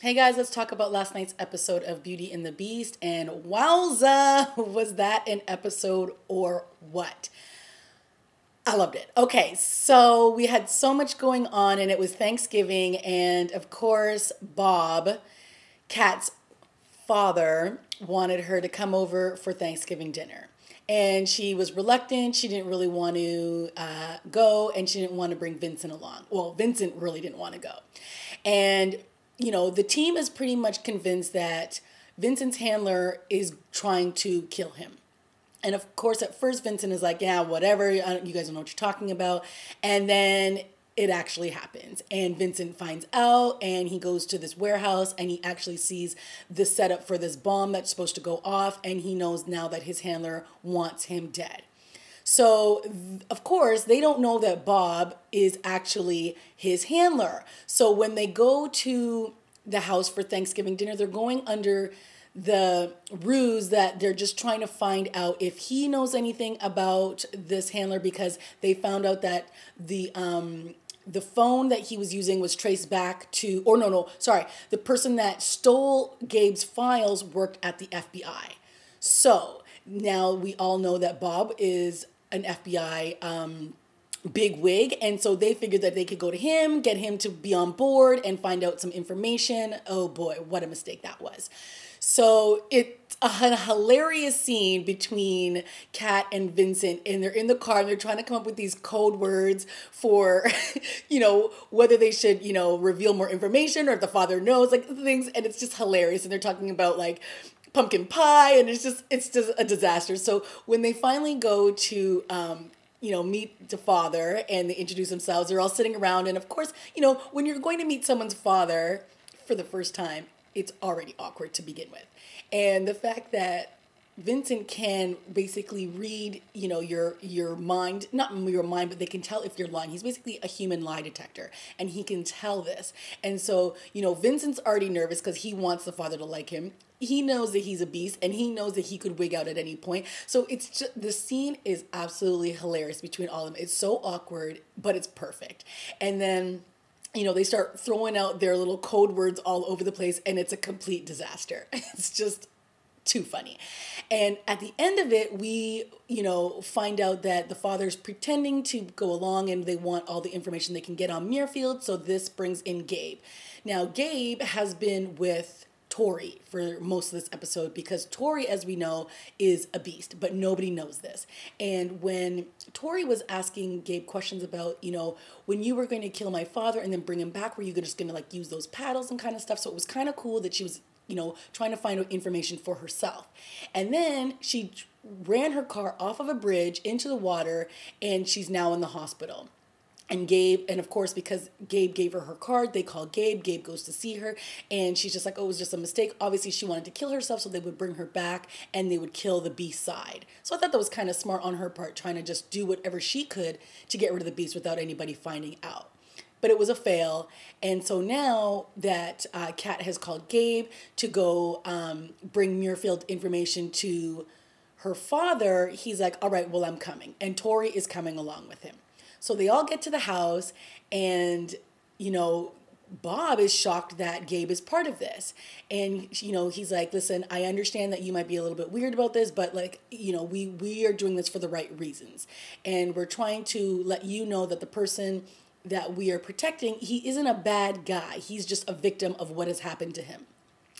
Hey guys, let's talk about last night's episode of Beauty and the Beast. And wowza, was that an episode or what? I loved it. Okay, so we had so much going on, and it was Thanksgiving, and of course, Bob, Kat's father, wanted her to come over for Thanksgiving dinner. And she was reluctant. She didn't really want to go, and she didn't want to bring Vincent along. Well, Vincent really didn't want to go. And the team is pretty much convinced that Vincent's handler is trying to kill him. And of course, at first, Vincent is like, yeah, whatever, you guys don't know what you're talking about. And then it actually happens. And Vincent finds out, and he goes to this warehouse, and he actually sees the setup for this bomb that's supposed to go off, and he knows now that his handler wants him dead. So, of course, they don't know that Bob is actually his handler. So when they go to the house for Thanksgiving dinner, they're going under the ruse that they're just trying to find out if he knows anything about this handler, because they found out that the phone that he was using was traced back to, or no, sorry, the person that stole Gabe's files worked at the FBI. So now we all know that Bob is an FBI big wig, and so they figured that they could go to him, get him to be on board, and find out some information. Oh boy, what a mistake that was. So it's a hilarious scene between Kat and Vincent, and they're in the car and they're trying to come up with these code words for, whether they should, reveal more information or if the father knows, like things, and it's just hilarious. And they're talking about like pumpkin pie, and it's just a disaster. So when they finally go to meet the father and they introduce themselves, they're all sitting around. And of course, when you're going to meet someone's father for the first time, it's already awkward to begin with. And the fact that Vincent can basically read, your mind, not your mind, but they can tell if you're lying. He's basically a human lie detector, and he can tell this. And so, Vincent's already nervous because he wants the father to like him. He knows that he's a beast, and he knows that he could wig out at any point. So it's just, the scene is absolutely hilarious between all of them. It's so awkward, but it's perfect. And then, they start throwing out their little code words all over the place, and it's a complete disaster. It's just too funny. And at the end of it, we, find out that the father's pretending to go along, and they want all the information they can get on Muirfield. So this brings in Gabe. Now, Gabe has been with Tori for most of this episode, because Tori, as we know, is a beast, but nobody knows this. And when Tori was asking Gabe questions about, when you were going to kill my father and then bring him back, were you just going to like use those paddles and kind of stuff? So it was kind of cool that she was, trying to find out information for herself. And then she ran her car off of a bridge into the water, and she's now in the hospital. And Gabe, and of course, because Gabe gave her her card, they call Gabe. Gabe goes to see her, and she's just like, oh, it was just a mistake. Obviously, she wanted to kill herself, so they would bring her back, and they would kill the beast side. So I thought that was kind of smart on her part, trying to just do whatever she could to get rid of the beast without anybody finding out. But it was a fail, and so now that Kat has called Gabe to go bring Muirfield information to her father, he's like, all right, well, I'm coming. And Tori is coming along with him. So they all get to the house, and, Bob is shocked that Gabe is part of this. And, he's like, listen, I understand that you might be a little bit weird about this, but we are doing this for the right reasons. And we're trying to let you know that the person that we are protecting, he isn't a bad guy. He's just a victim of what has happened to him.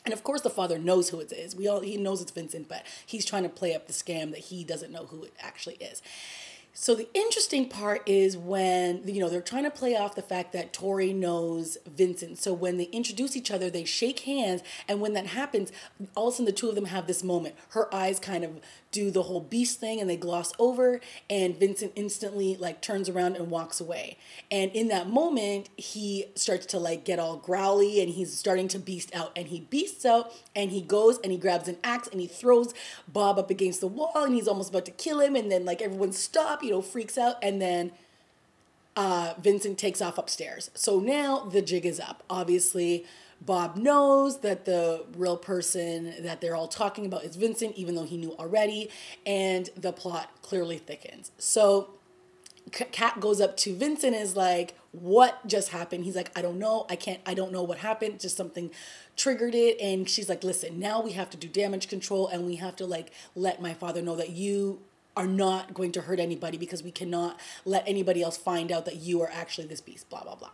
And of course, the father knows who it is. He knows it's Vincent, but he's trying to play up the scam that he doesn't know who it actually is. So the interesting part is when, they're trying to play off the fact that Tori knows Vincent. So when they introduce each other, they shake hands. And when that happens, all of a sudden the two of them have this moment. Her eyes kind of do the whole beast thing, and they gloss over, and Vincent instantly turns around and walks away. And in that moment, he starts to get all growly, and he's starting to beast out, and he beasts out, and he goes and he grabs an axe and he throws Bob up against the wall, and he's almost about to kill him. And then everyone stop, freaks out, and then Vincent takes off upstairs. So now the jig is up. Obviously, Bob knows that the real person that they're all talking about is Vincent, even though he knew already, and the plot clearly thickens. So Kat goes up to Vincent and is like, what just happened? He's like, I don't know. I don't know what happened. Just something triggered it. And she's like, listen, now we have to do damage control and we have to like let my father know that you are not going to hurt anybody because we cannot let anybody else find out that you are actually this beast, blah, blah, blah.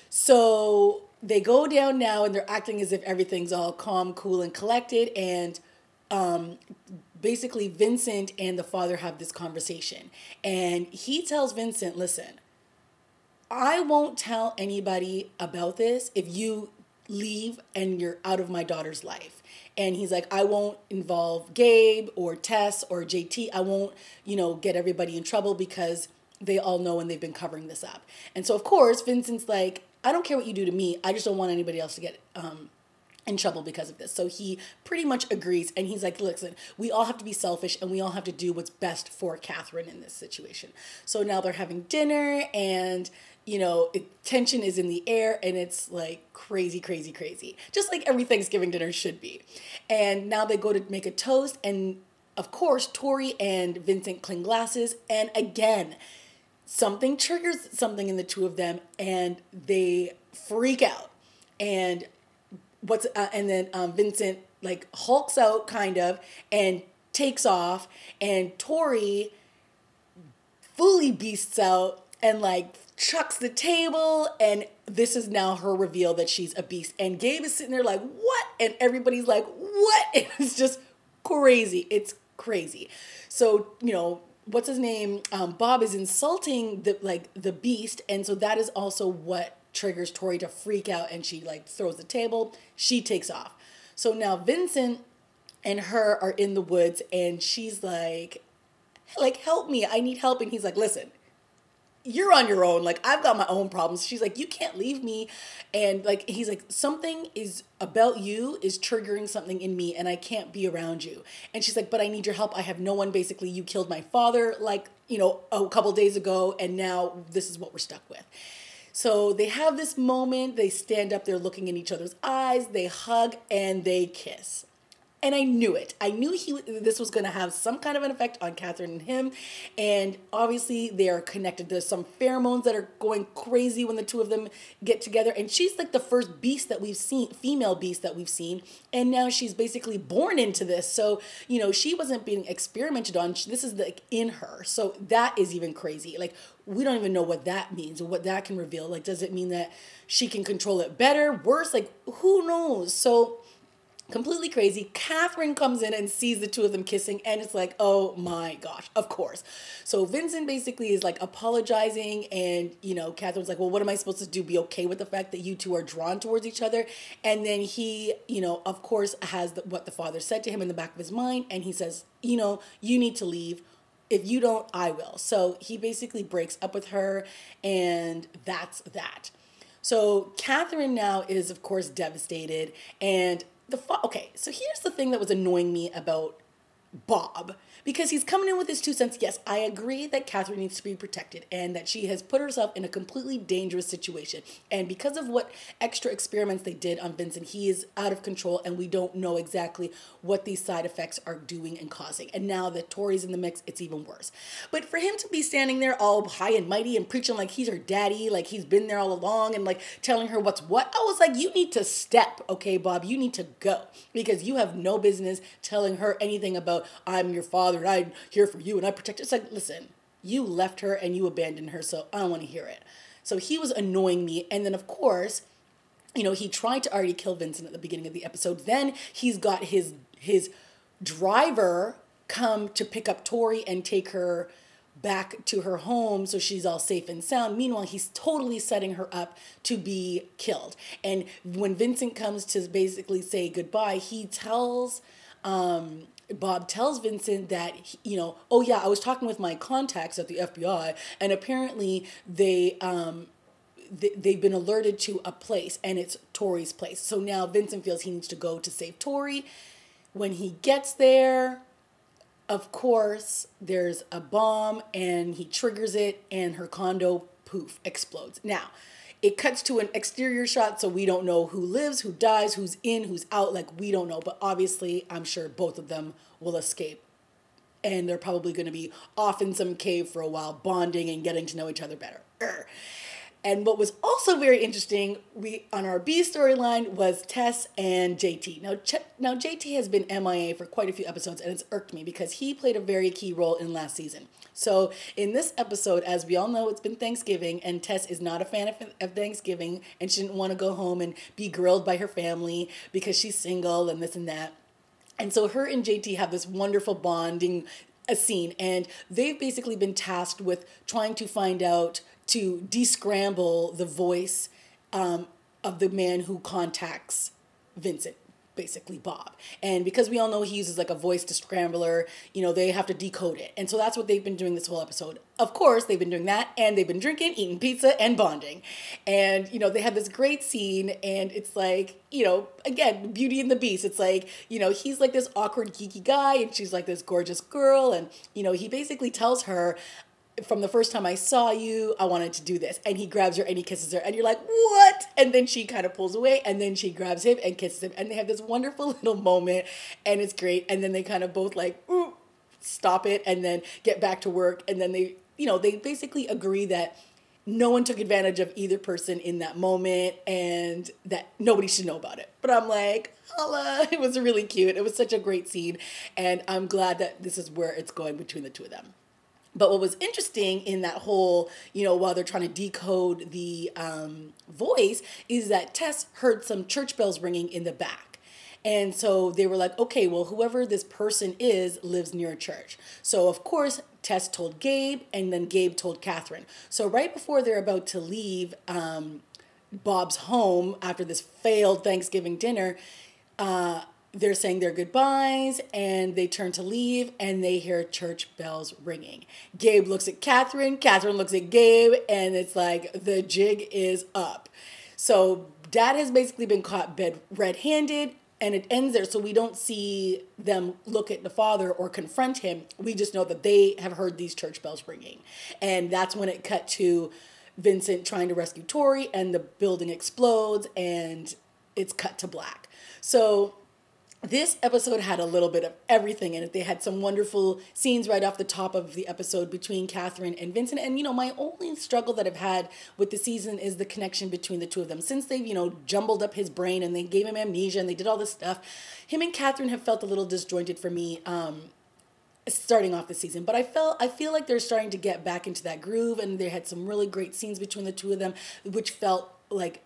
So they go down now and they're acting as if everything's all calm, cool, and collected. And basically Vincent and the father have this conversation. And he tells Vincent, listen, I won't tell anybody about this if you leave and you're out of my daughter's life. And he's like, I won't involve Gabe or Tess or JT. I won't, get everybody in trouble because they all know and they've been covering this up. And so, of course, Vincent's like, I don't care what you do to me. I just don't want anybody else to get in trouble because of this. So he pretty much agrees. And he's like, listen, we all have to be selfish and we all have to do what's best for Catherine in this situation. So now they're having dinner and, tension is in the air and it's like crazy, crazy, crazy. Just like every Thanksgiving dinner should be. And now they go to make a toast. And of course, Tori and Vincent cling glasses. And again, something triggers something in the two of them and they freak out. And then Vincent like hulks out kind of and takes off, and Tori fully beasts out and like chucks the table, and this is now her reveal that she's a beast. And Gabe is sitting there like, what? And everybody's like, what? It's just crazy. It's crazy. So, what's his name? Bob is insulting the beast, and so that is also what triggers Tori to freak out, and she like throws the table. She takes off. So now Vincent and her are in the woods, and she's like help me, I need help. And he's like, listen, you're on your own. Like, I've got my own problems. She's like, you can't leave me. And like, he's like, something is about you is triggering something in me and I can't be around you. And she's like, but I need your help. I have no one. Basically, you killed my father, like, a couple days ago. And now this is what we're stuck with. So they have this moment. They stand up. They're looking in each other's eyes. They hug and they kiss. And I knew it. I knew this was going to have some kind of an effect on Catherine and him. And obviously they are connected. There's some pheromones that are going crazy when the two of them get together. And she's like the first beast that we've seen, female beast that we've seen. And now she's basically born into this. So, she wasn't being experimented on. This is like in her. So that is even crazy. Like, we don't even know what that means or what that can reveal. Like, does it mean that she can control it better, worse? Like, who knows? So completely crazy. Catherine comes in and sees the two of them kissing, and it's like, oh my gosh, of course. So Vincent basically is like apologizing, and Catherine's like, well, what am I supposed to do? Be okay with the fact that you two are drawn towards each other? And then he, of course, has what the father said to him in the back of his mind, and he says, you need to leave. If you don't, I will. So he basically breaks up with her, and that's that. So Catherine now is, of course, devastated, and okay, so here's the thing that was annoying me about Bob, because he's coming in with his 2 cents. Yes, I agree that Catherine needs to be protected and that she has put herself in a completely dangerous situation. And because of what extra experiments they did on Vincent, he is out of control and we don't know exactly what these side effects are doing and causing. And now that Tori's in the mix, it's even worse. But for him to be standing there all high and mighty and preaching like he's her daddy, like he's been there all along, and like telling her what's what, I was like, you need to step, okay, Bob, you need to go, because you have no business telling her anything about, I'm your father and I'm here for you and I protect her. It's like, listen, you left her and you abandoned her, so I don't want to hear it. So he was annoying me. And then, of course, he tried to already kill Vincent at the beginning of the episode. Then he's got his driver come to pick up Tori and take her back to her home so she's all safe and sound. Meanwhile, he's totally setting her up to be killed. And when Vincent comes to basically say goodbye, he tells Bob tells Vincent that, oh yeah, I was talking with my contacts at the FBI, and apparently they've been alerted to a place, and it's Tori's place. So now Vincent feels he needs to go to save Tori. When he gets there, of course, there's a bomb, and he triggers it, and her condo, poof, explodes. Now, it cuts to an exterior shot, so we don't know who lives, who dies, who's in, who's out. Like, we don't know. But obviously, I'm sure both of them will escape. And they're probably going to be off in some cave for a while, bonding and getting to know each other better. And what was also very interesting, we on our B storyline was Tess and JT. Now JT has been MIA for quite a few episodes, and it's irked me because he played a very key role in last season. So in this episode, as we all know, it's been Thanksgiving, and Tess is not a fan of Thanksgiving, and she didn't want to go home and be grilled by her family because she's single and this and that. And so her and JT have this wonderful bonding a scene, and they've basically been tasked with trying to find out to descramble the voice of the man who contacts Vincent, basically Bob. And because we all know he uses like a voice descrambler, they have to decode it. And so that's what they've been doing this whole episode. Of course, they've been doing that, and they've been drinking, eating pizza, and bonding. And, they had this great scene, and it's like, again, Beauty and the Beast. It's like, he's like this awkward, geeky guy, and she's like this gorgeous girl. And, he basically tells her, from the first time I saw you, I wanted to do this. And he grabs her and he kisses her. And you're like, what? And then she kind of pulls away, and then she grabs him and kisses him. And they have this wonderful little moment, and it's great. And then they kind of both like, ooh, stop it, and then get back to work. And then they basically agree that no one took advantage of either person in that moment, and that nobody should know about it. But I'm like, holla, it was really cute. It was such a great scene. And I'm glad that this is where it's going between the two of them. But what was interesting in that whole, while they're trying to decode the voice, is that Tess heard some church bells ringing in the back. And so they were like, okay, well, whoever this person is lives near a church. So, of course, Tess told Gabe, and then Gabe told Catherine. So right before they're about to leave Bob's home after this failed Thanksgiving dinner, they're saying their goodbyes, and they turn to leave, and they hear church bells ringing. Gabe looks at Catherine looks at Gabe, and it's like the jig is up. So Dad has basically been caught red-handed, and it ends there. So we don't see them look at the father or confront him. We just know that they have heard these church bells ringing. And that's when it cut to Vincent trying to rescue Tori, and the building explodes, and it's cut to black. So this episode had a little bit of everything in it. They had some wonderful scenes right off the top of the episode between Catherine and Vincent. And, my only struggle that I've had with the season is the connection between the two of them. Since they've, jumbled up his brain and they gave him amnesia and they did all this stuff, him and Catherine have felt a little disjointed for me starting off the season. But I feel like they're starting to get back into that groove, and they had some really great scenes between the two of them, which felt like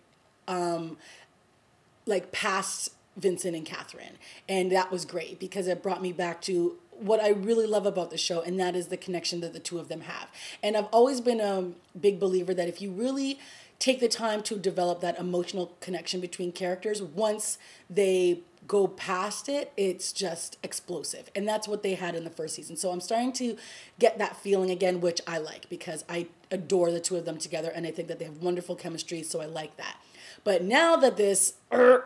past Vincent and Catherine. And that was great because it brought me back to what I really love about the show, and that is the connection that the two of them have. And I've always been a big believer that if you really take the time to develop that emotional connection between characters, once they go past it, it's just explosive. And that's what they had in the first season. So I'm starting to get that feeling again, which I like because I adore the two of them together, and I think that they have wonderful chemistry, so I like that. But now that this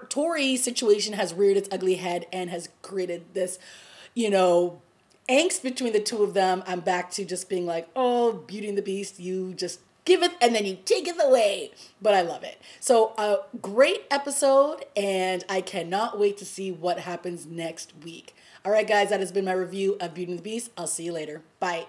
Tori situation has reared its ugly head and has created this, angst between the two of them, I'm back to just being like, oh, Beauty and the Beast, you just give it and then you take it away. But I love it. So a great episode, and I cannot wait to see what happens next week. All right, guys, that has been my review of Beauty and the Beast. I'll see you later. Bye.